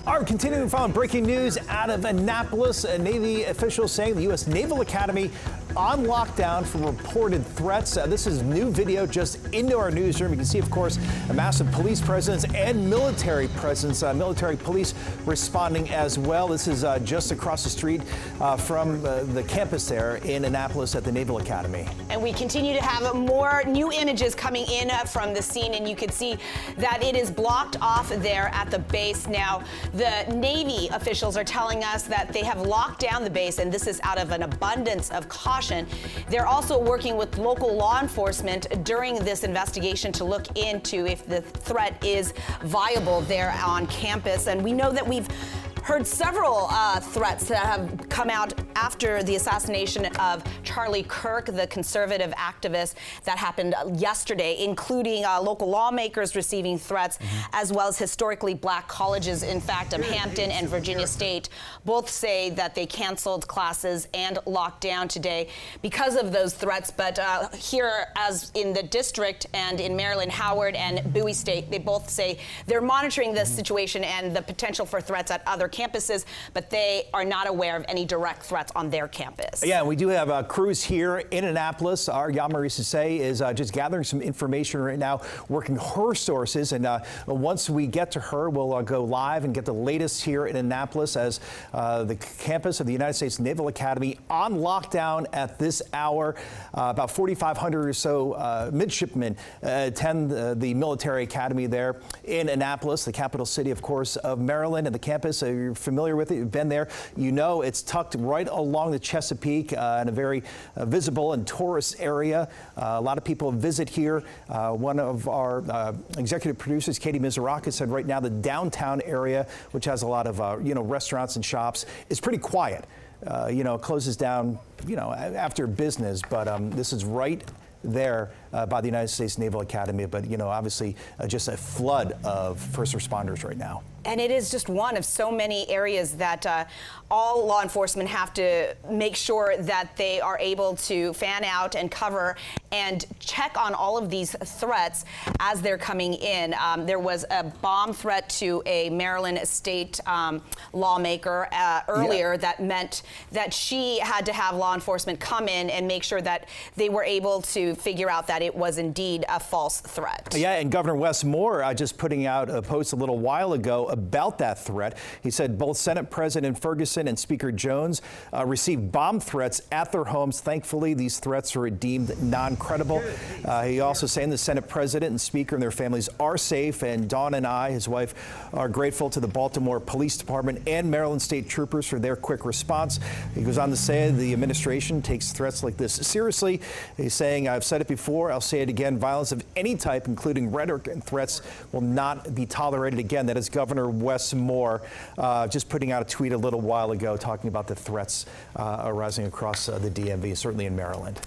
Our continuing following breaking news out of Annapolis. Navy officials saying the U.S. Naval Academy on lockdown for reported threats. This is new video just into our newsroom. You can see, of course, a massive police presence and military presence. Military police responding as well. This is just across the street from the campus there in Annapolis at the Naval Academy. And we continue to have more new images coming in from the scene, and you can see that it is blocked off there at the base. Now, the Navy officials are telling us that they have locked down the base, and this is out of an abundance of caution. They're also working with local law enforcement during this investigation to look into if the threat is viable there on campus. And we know that we've heard several threats that have come out after the assassination of Charlie Kirk, the conservative activist, that happened yesterday, including local lawmakers receiving threats, as well as historically black colleges. In fact, Hampton and Virginia State both say that they canceled classes and locked down today because of those threats. But here, as in the district and in Maryland, Howard and Bowie State, they both say they're monitoring this situation and the potential for threats at other campuses, but they are not aware of any direct threats on their campus. Yeah, we do have crews here in Annapolis. Our Yamarisa Say is just gathering some information right now, working her sources, and once we get to her, we'll go live and get the latest here in Annapolis as the campus of the United States Naval Academy on lockdown at this hour. About 4,500 or so midshipmen attend the military academy there in Annapolis, the capital city, of course, of Maryland, and the campus. You're familiar with it, you've been there, you know it's tucked right along the Chesapeake in a very visible and tourist area. A lot of people visit here. One of our executive producers, Katie Mizuraka, said right now the downtown area, which has a lot of restaurants and shops, is pretty quiet. It closes down after business, but this is right there by the United States Naval Academy, but obviously just a flood of first responders right now. And it is just one of so many areas that all law enforcement have to make sure that they are able to fan out and cover and check on all of these threats as they're coming in. There was a bomb threat to a Maryland state lawmaker earlier that meant that she had to have law enforcement come in and make sure that they were able to figure out that it was indeed a false threat. Yeah, and Governor Wes Moore just putting out a post a little while ago about that threat. He said both Senate President Ferguson and Speaker Jones received bomb threats at their homes. Thankfully, these threats were deemed non-credible. He also saying the Senate President and Speaker and their families are safe, and Dawn and I, his wife, are grateful to the Baltimore Police Department and Maryland State Troopers for their quick response. He goes on to say the administration takes threats like this seriously. He's saying, I've said it before, I'll say it again, violence of any type, including rhetoric and threats, will not be tolerated again. That is Governor Wes Moore just putting out a tweet a little while ago talking about the threats arising across the DMV, certainly in Maryland.